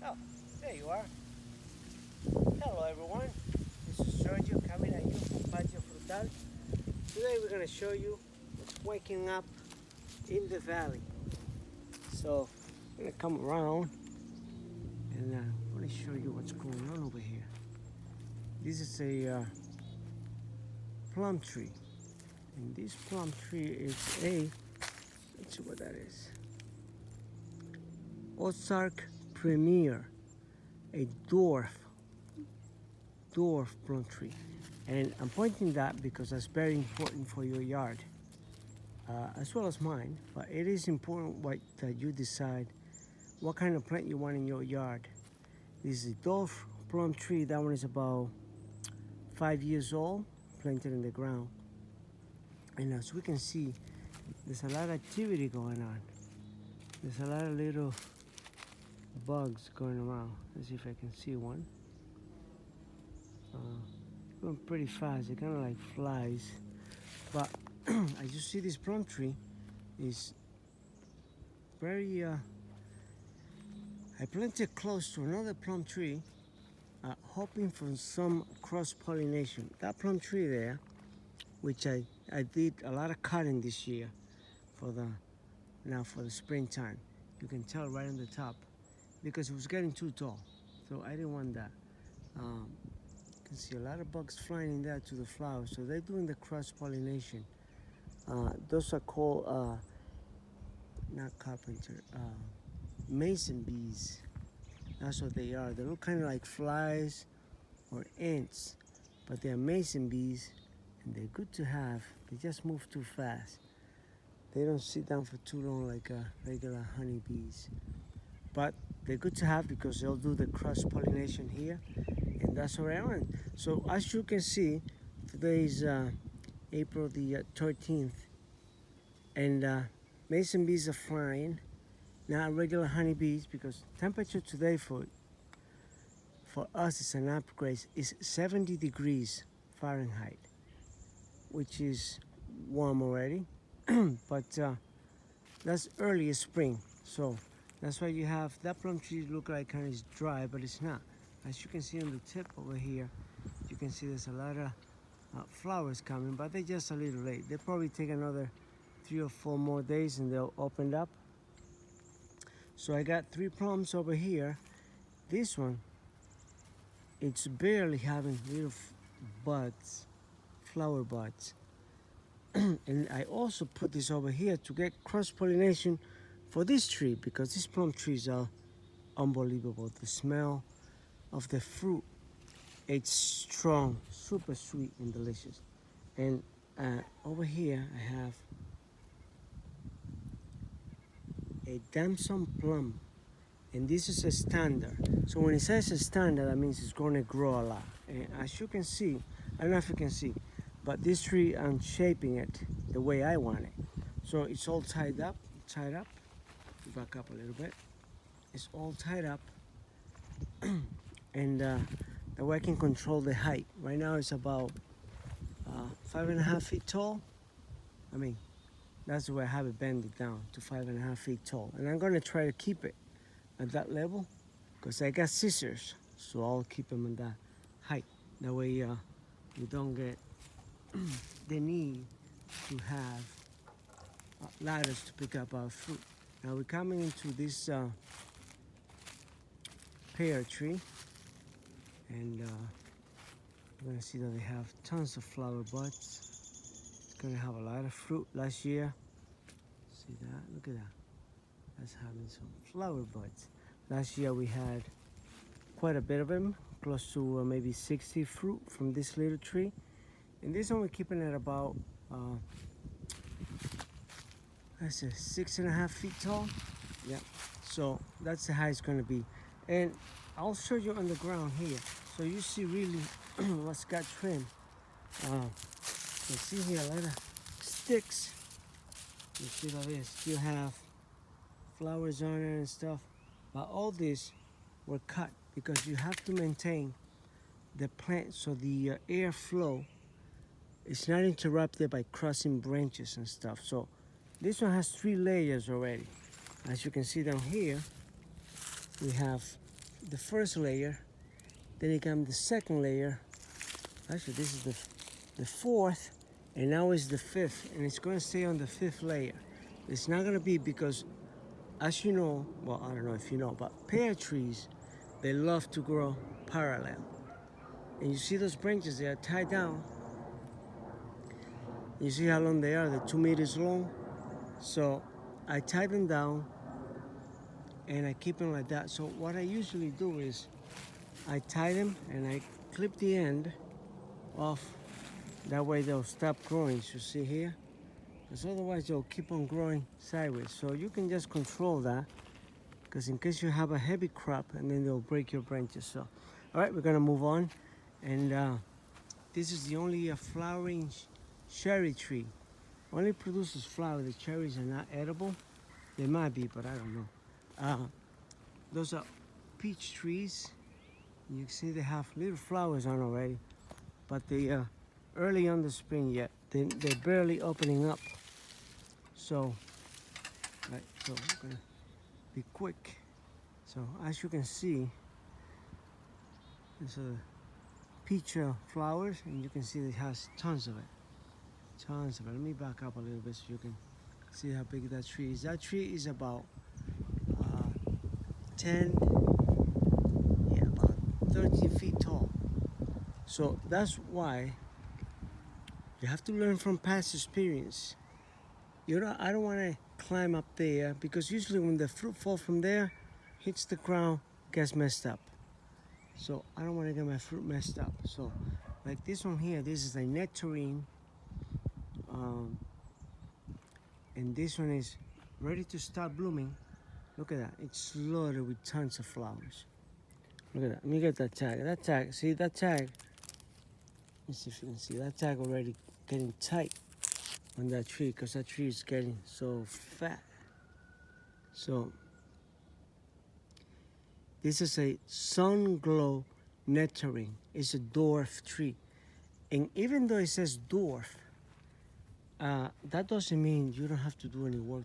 Oh, there you are. Hello everyone. This is Sergio coming at you from Patio Frutal. Today we're going to show you what's waking up in the valley. So I'm going to come around and I want to show you what's going on over here. This is a plum tree. And this plum tree is let's see what that is. Ozark Premier, a dwarf plum tree. And I'm pointing that because that's very important for your yard, as well as mine. But it is important that you decide what kind of plant you want in your yard. This is a dwarf plum tree. That one is about 5 years old, planted in the ground. And as we can see, there's a lot of activity going on. There's a lot of little bugs going around. Let's see if I can see one. Going pretty fast. They're kind of like flies. But as you see, this plum tree is very. I planted close to another plum tree, hoping for some cross pollination. That plum tree there, which I did a lot of cutting this year for the springtime. You can tell right on the top because it was getting too tall, so I didn't want that. You can see a lot of bugs flying in there to the flowers, so they're doing the cross pollination. Those are called not carpenter, mason bees. That's what they are. They look kind of like flies or ants, but they're mason bees, and they're good to have. They just move too fast. They don't sit down for too long like regular honeybees. But they're good to have because they'll do the cross pollination here, and that's what I want. So as you can see, today is April the 13th, and mason bees are flying, not regular honeybees, because temperature today for us is an upgrade. Is 70 degrees Fahrenheit, which is warm already. But that's early spring, so that's why you have that plum tree look like kind of dry, but it's not. As you can see on the tip over here, you can see there's a lot of flowers coming, but they're just a little late. They'll probably take another 3 or 4 more days and they'll open up. So I got 3 plums over here. This one, it's barely having little buds, flower buds. And I also put this over here to get cross-pollination for this tree, because these plum trees are unbelievable. The smell of the fruit, it's strong, super sweet and delicious. And over here I have a damson plum, and this is a standard. So when it says a standard, that means it's going to grow a lot. And as you can see, I don't know if you can see, but this tree, I'm shaping it the way I want it. So it's all tied up. Back up a little bit. It's all tied up, and the way I can control the height. Right now it's about 5.5 feet tall. I mean, that's the way I have it bended down to 5.5 feet tall. And I'm gonna try to keep it at that level because I got scissors, so I'll keep them in that height. That way you don't get the need to have ladders to pick up our fruit. Now we're coming into this pear tree, and you're gonna see that they have tons of flower buds. It's gonna have a lot of fruit. Last year, see that? Look at that. That's having some flower buds. Last year we had quite a bit of them, close to maybe 60 fruit from this little tree. And this one we're keeping it about that's 6.5 feet tall. Yeah, so that's the height it's gonna be. And I'll show you on the ground here, so you see really what's got trimmed. You see here a lot of sticks. You see that they still have flowers on it and stuff, but all these were cut because you have to maintain the plant so the airflow is not interrupted by crossing branches and stuff. So this one has 3 layers already. As you can see down here, we have the first layer, then it comes the second layer. Actually, this is the fourth, and now it's the fifth, and it's going to stay on the fifth layer. It's not going to be because, as you know, well, I don't know if you know, but pear trees, they love to grow parallel. And you see those branches, they are tied down. You see how long they are? They're 2 meters long. So I tie them down and I keep them like that. So what I usually do is I tie them and I clip the end off. That way they'll stop growing, you see here? Because otherwise they'll keep on growing sideways. So you can just control that, because in case you have a heavy crop and then they'll break your branches. So, all right, we're gonna move on. And this is the only flowering cherry tree. Only produces flower. The cherries are not edible. They might be, but I don't know. Those are peach trees. You can see they have little flowers on already, but they are early on the spring yet. They're barely opening up. So, right, so we're gonna be quick. So as you can see, there's a peach flowers, and you can see it has tons of it. Tons of it. Let me back up a little bit so you can see how big that tree is. That tree is about 13 feet tall. So that's why you have to learn from past experience. I don't want to climb up there, because usually when the fruit falls from there, hits the ground, gets messed up. So I don't want to get my fruit messed up. So like this one here, this is a nectarine. And this one is ready to start blooming. Look at that, it's loaded with tons of flowers. Look at that, let me get that tag. That tag, see that tag? Let's see if you can see that tag already getting tight on that tree, because that tree is getting so fat. So this is a sun glow nectarine. It's a dwarf tree. And even though it says dwarf, that doesn't mean you don't have to do any work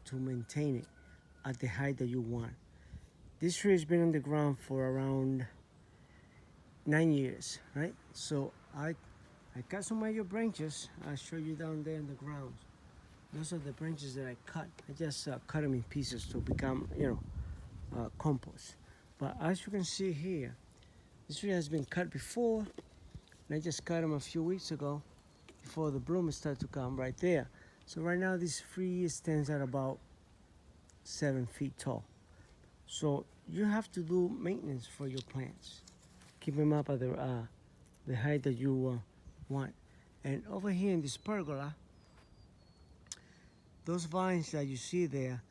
to maintain it at the height that you want. This tree has been on the ground for around 9 years, right? So I cut some of your branches. I'll show you down there in the ground. Those are the branches that I cut. I just cut them in pieces to become, compost. But as you can see here, this tree has been cut before, and I just cut them a few weeks ago before the bloom started to come right there. So right now this tree stands at about 7 feet tall. So you have to do maintenance for your plants. Keep them up at the height that you want. And over here in this pergola, those vines that you see there,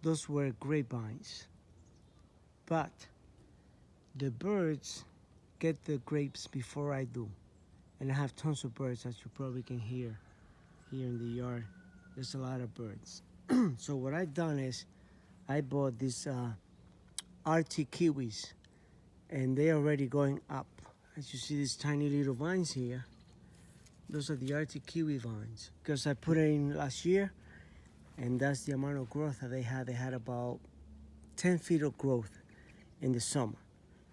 those were grapevines. But the birds get the grapes before I do. And I have tons of birds, as you probably can hear here in the yard. There's a lot of birds. So what I've done is I bought these RT kiwis, and they're already going up. As you see these tiny little vines here, those are the RT kiwi vines, because I put it in last year, and that's the amount of growth that they had. They had about 10 feet of growth in the summer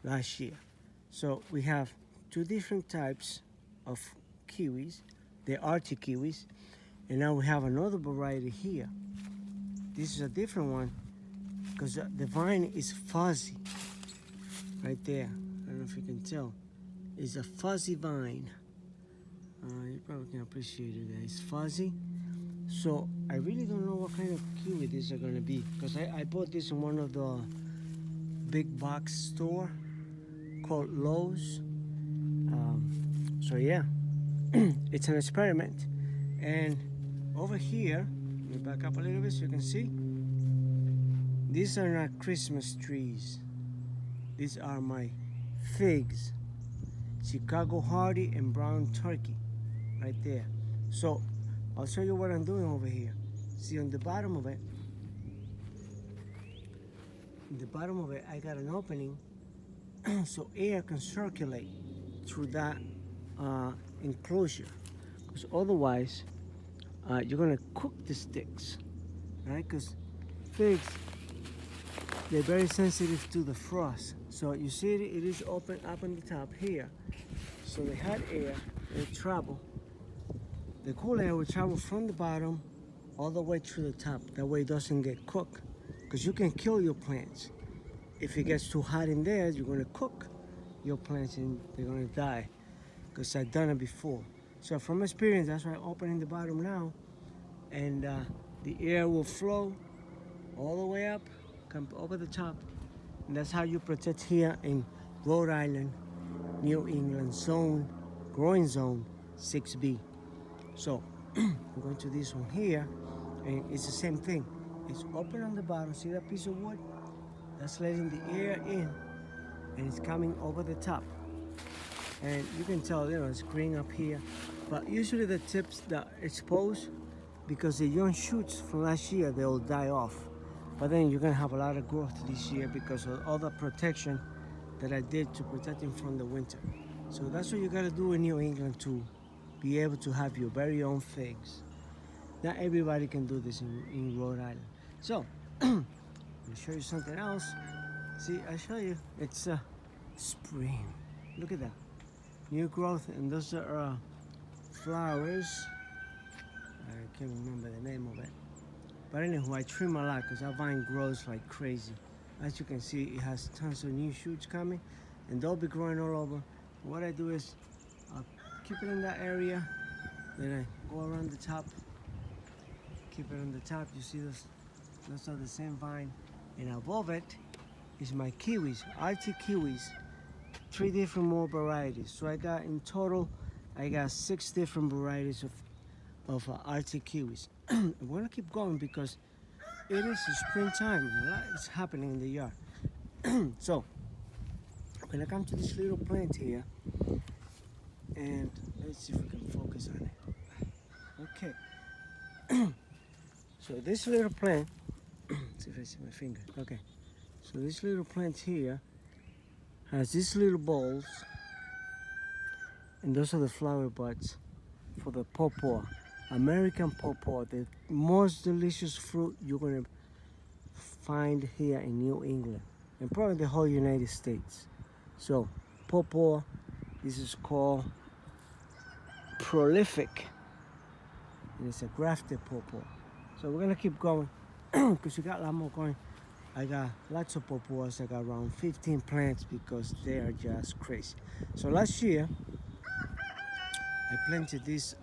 last year. So we have two different types of kiwis, the RT kiwis, and now we have another variety here. This is a different one because the vine is fuzzy right there. I don't know if you can tell. It's a fuzzy vine. You probably can appreciate it. It's fuzzy. So I really don't know what kind of kiwi these are gonna be, because I bought this in one of the big box store called Lowe's. So yeah, it's an experiment. And over here, let me back up a little bit so you can see. These are not Christmas trees. These are my figs. Chicago Hardy and Brown Turkey, right there. So I'll show you what I'm doing over here. See, on the bottom of it, I got an opening so air can circulate through that enclosure. Because otherwise, you're gonna cook the sticks, right? Because figs, they're very sensitive to the frost. So you see it is open up on the top here. So the hot air will travel. The cool air will travel from the bottom all the way to the top. That way it doesn't get cooked. Because you can kill your plants. If it gets too hot in there, you're going to cook your plants and they're going to die. Because I've done it before. So from experience, that's why I'm opening the bottom now. And the air will flow all the way up, come over the top. And that's how you protect here in Rhode Island, New England zone, growing zone 6B. So I'm going to this one here, and it's the same thing. It's open on the bottom. See that piece of wood? That's letting the air in, and it's coming over the top. And you can tell, it's green up here. But usually the tips that are exposed, because the young shoots from last year, they'll die off. But then you're gonna have a lot of growth this year because of all the protection that I did to protect them from the winter. So that's what you gotta do in New England to be able to have your very own figs. Not everybody can do this in Rhode Island. So, let me show you something else. See, I show you, it's spring. Look at that. New growth, and those are flowers. I can't remember the name of it. But anyway, I trim a lot because our vine grows like crazy. As you can see, it has tons of new shoots coming, and they'll be growing all over. What I do is I'll keep it in that area, then I go around the top, keep it on the top. You see those are the same vine, and above it is my kiwis, Arctic kiwis, 3 different more varieties. So I got in total, I got 6 different varieties of Arctic kiwis. I'm gonna keep going because it is springtime. A lot is happening in the yard. So I'm gonna come to this little plant here, and let's see if we can focus on it. Okay. So this little plant, see if I see my finger. Okay. So this little plant here has these little balls, and those are the flower buds for the pawpaw, American pawpaw, the most delicious fruit you're gonna find here in New England and probably the whole United States. So pawpaw, this is called prolific, and it's a grafted pawpaw. So we're gonna keep going because we got a lot more going. I got lots of pawpaws. I got around 15 plants because they are just crazy. So last year I planted these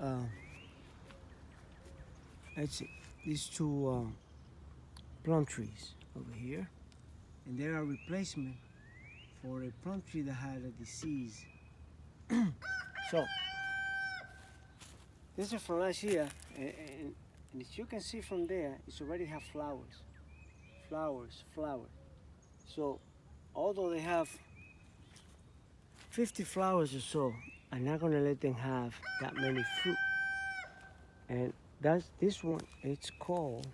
these 2 plum trees over here, and they are a replacement for a plum tree that had a disease. So this is from last year, and as you can see from there, it's already have flowers. So although they have 50 flowers or so, I'm not gonna let them have that many fruit. And that's this one. It's called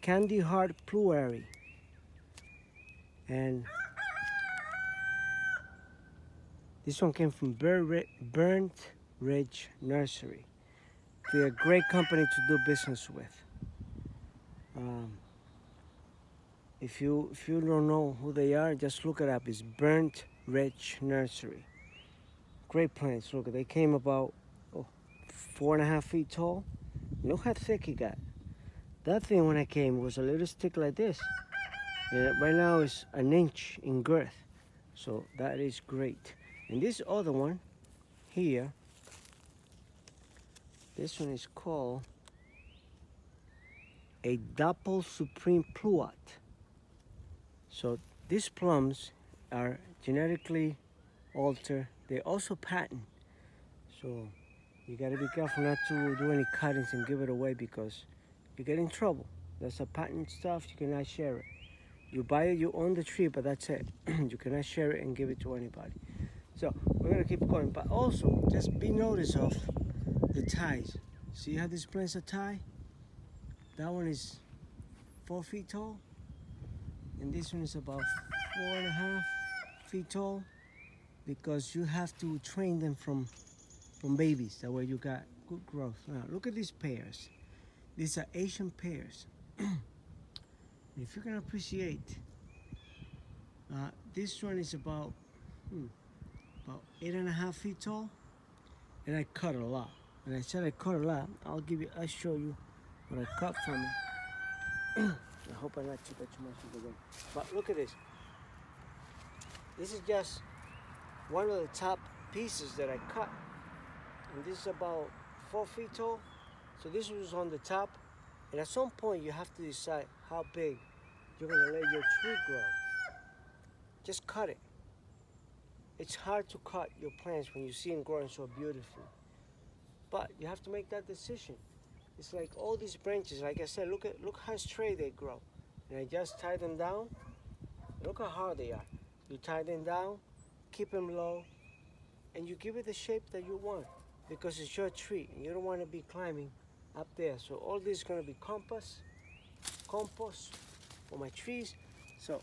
Candy Heart Pluary, and this one came from Burnt Ridge Nursery. They're a great company to do business with. If you don't know who they are, just look it up. It's Burnt Ridge Nursery. Great plants. Look, they came about 4.5 feet tall. Look how thick it got. That thing when I came was a little stick like this, and right now it's 1 inch in girth. So that is great. And this other one here, this one is called a Doppel Supreme Pluot. So these plums are genetically altered. They also patent. So you gotta be careful not to do any cuttings and give it away because you get in trouble. That's a patent stuff, you cannot share it. You buy it, you own the tree, but that's it. You cannot share it and give it to anybody. So we're gonna keep going, but also just be notice of the ties. See how these plants are tied? That one is 4 feet tall, and this one is about 4.5 feet tall, because you have to train them from babies. That way you got good growth. Now look at these pears. These are Asian pears. If you can appreciate This one is about 8.5 feet tall, and I cut a lot. And I said I cut a lot. I'll show you what I cut from it. I hope I not took that too much of the way. But look at this. This is just one of the top pieces that I cut. And this is about 4 feet tall. So this was on the top. And at some point you have to decide how big you're gonna let your tree grow. Just cut it. It's hard to cut your plants when you see them growing so beautifully. But you have to make that decision. It's like all these branches, like I said, look how straight they grow. And I just tie them down. Look how hard they are. You tie them down, keep them low, and you give it the shape that you want because it's your tree and you don't want to be climbing up there. So all this is going to be compost for my trees. So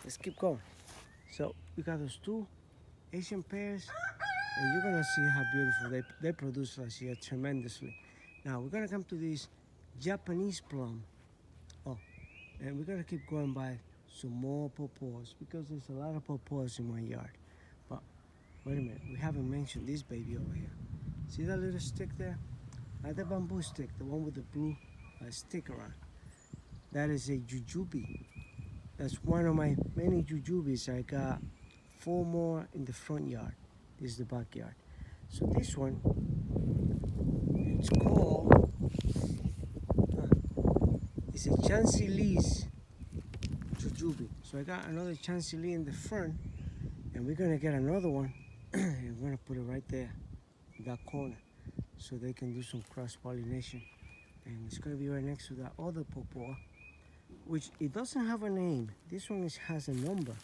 let's keep going. So we got those two Asian pears, and you're gonna see how beautiful they produce last year tremendously. Now we're gonna come to this Japanese plum. Oh, and we're gonna keep going by some more pawpaws because there's a lot of pawpaws in my yard. But wait a minute, we haven't mentioned this baby over here. See that little stick there? Not the bamboo stick, the one with the blue stick around. That is a jujube. That's one of my many jujubes. I got 4 more in the front yard. This is the backyard. So this one, it's called, it's a Chantilly's jujube. So I got another Chantilly in the front, and we're gonna get another one, and we're gonna put it right there in that corner, so they can do some cross-pollination. And it's gonna be right next to that other pawpaw, which it doesn't have a name. This one has a number.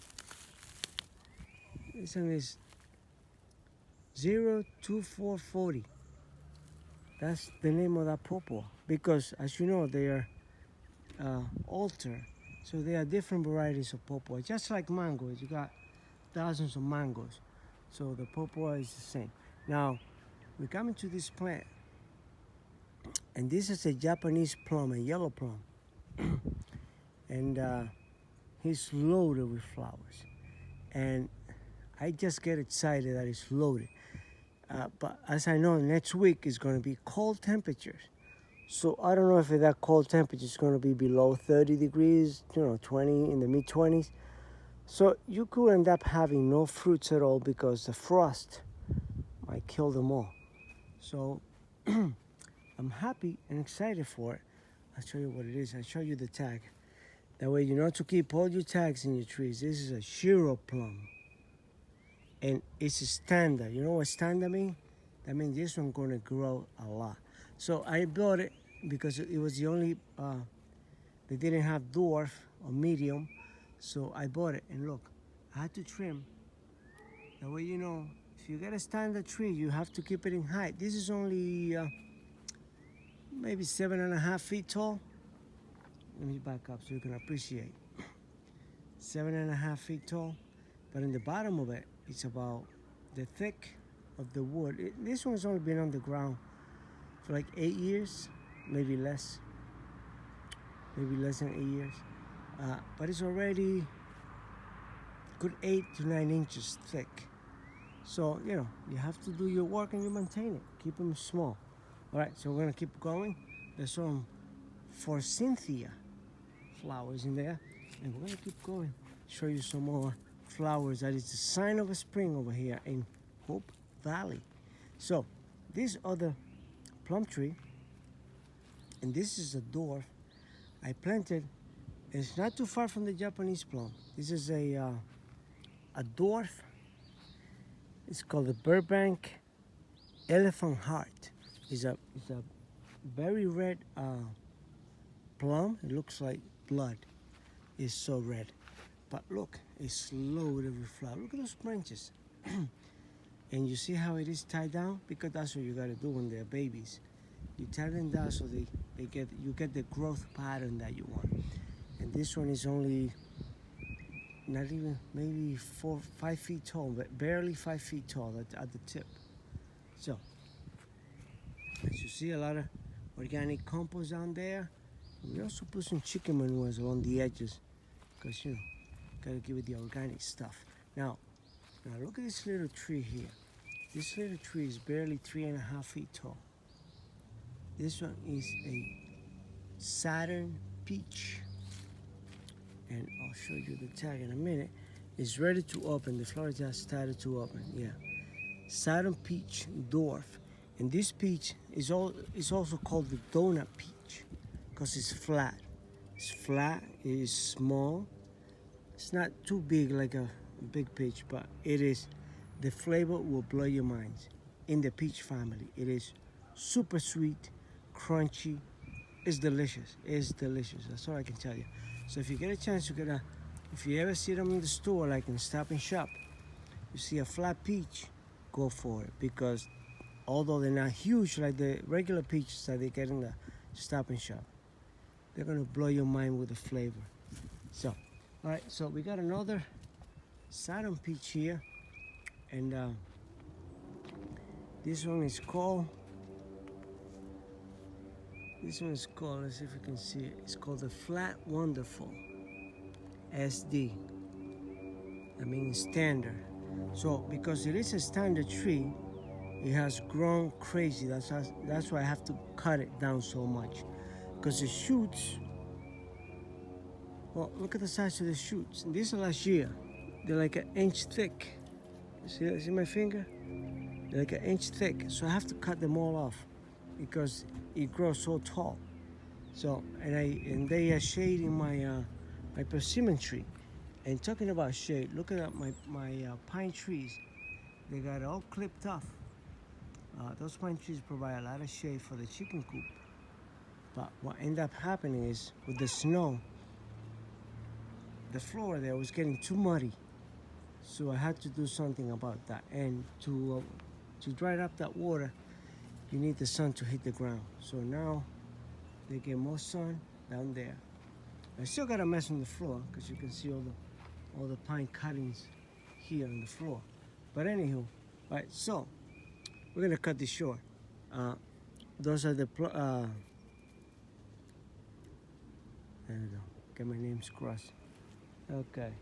This one is 02440. That's the name of that pawpaw because, as you know, they are altered. So there are different varieties of pawpaw. Just like mangoes, you got thousands of mangoes. So the pawpaw is the same. Now, we're coming to this plant, and this is a Japanese plum, a yellow plum. And he's loaded with flowers. And I just get excited that it's loaded. But as I know, next week is going to be cold temperatures. So I don't know if that cold temperature is going to be below 30 degrees, 20, in the mid-20s. So you could end up having no fruits at all because the frost might kill them all. So I'm happy and excited for it. I'll show you what it is. I'll show you the tag. That way you know to keep all your tags in your trees. This is a Shiro plum. And it's a standard. You know what standard means? That means this one's gonna grow a lot. So I bought it because it was the only, they didn't have dwarf or medium. So I bought it, and look, I had to trim. That way you know, if you get a standard tree, you have to keep it in height. This is only maybe 7.5 feet tall. Let me back up so you can appreciate. 7.5 feet tall, but in the bottom of it, it's about the thick of the wood. This one's only been on the ground for like 8 years, maybe less than 8 years. But it's already good 8 to 9 inches thick. So, you have to do your work and you maintain it. Keep them small. All right, so we're gonna keep going. There's some forsythia flowers in there, and we're gonna keep going. Show you some more flowers. That is the sign of a spring over here in Hope Valley. So this other plum tree, and this is a dwarf I planted. It's not too far from the Japanese plum. This is a dwarf. It's called the Burbank Elephant Heart. It's a very red plum. It looks like blood. It's so red. But look, it's loaded with flowers. Look at those branches. And you see how it is tied down? Because that's what you gotta do when they're babies. You tie them down so you get the growth pattern that you want. And this one is only not even maybe 5 feet tall, but barely 5 feet tall at the tip. So as you see, a lot of organic compost down there. We also put some chicken manures along the edges, because Gotta give it the organic stuff. Now look at this little tree here. This little tree is barely 3.5 feet tall. This one is a Saturn peach. And I'll show you the tag in a minute. It's ready to open. The flowers just started to open. Yeah, Saturn peach dwarf. And this peach is also called the donut peach because it's flat. It's flat. It is small. It's not too big like a big peach, but it is. The flavor will blow your minds. In the peach family, it is super sweet, crunchy. It's delicious. It's delicious. That's all I can tell you. So if you get a chance, if you ever see them in the store, like in Stop and Shop, you see a flat peach, go for it, because although they're not huge like the regular peaches that they get in the Stop and Shop, they're gonna blow your mind with the flavor. So, all right, so we got another Saturn peach here, and this one is called, let's see if you can see it. It's called the Flat Wonderful SD. I mean standard. So because it is a standard tree, it has grown crazy. That's why I have to cut it down so much. Because the shoots, well, look at the size of the shoots. And these are last year. They're like 1 inch thick. See my finger? They're like 1 inch thick. So I have to cut them all off because it grows so tall. So and they are shading my persimmon tree. And talking about shade, look at my pine trees. They got all clipped off. Those pine trees provide a lot of shade for the chicken coop. But what ended up happening is with the snow, the floor there was getting too muddy. So I had to do something about that. And to dry up that water, you need the sun to hit the ground. So now they get more sun down there. I still got a mess on the floor because you can see all the pine cuttings here on the floor. But anywho, right, so we're gonna cut this short. Those are the there we go. Get my names crossed. Okay.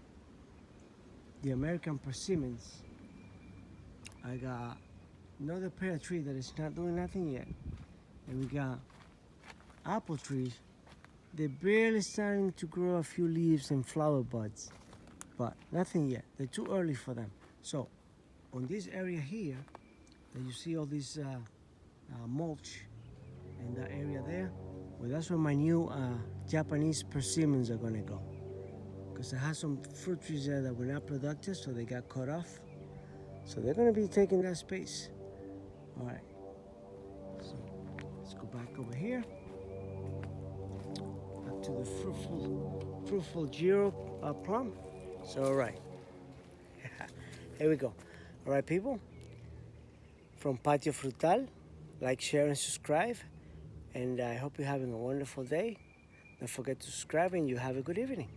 The American persimmons. I got another pear tree that is not doing nothing yet. And we got apple trees. They're barely starting to grow a few leaves and flower buds, but nothing yet. They're too early for them. So on this area here, that you see all this mulch in that area there, well, that's where my new Japanese persimmons are gonna go. Because I had some fruit trees there that were not productive, so they got cut off. So they're gonna be taking that space. All right, so let's go back over here. Back to the fruitful Giro plum. So, all right, here we go. All right, people, from Patio Frutal, like, share, and subscribe. And I hope you're having a wonderful day. Don't forget to subscribe and you have a good evening.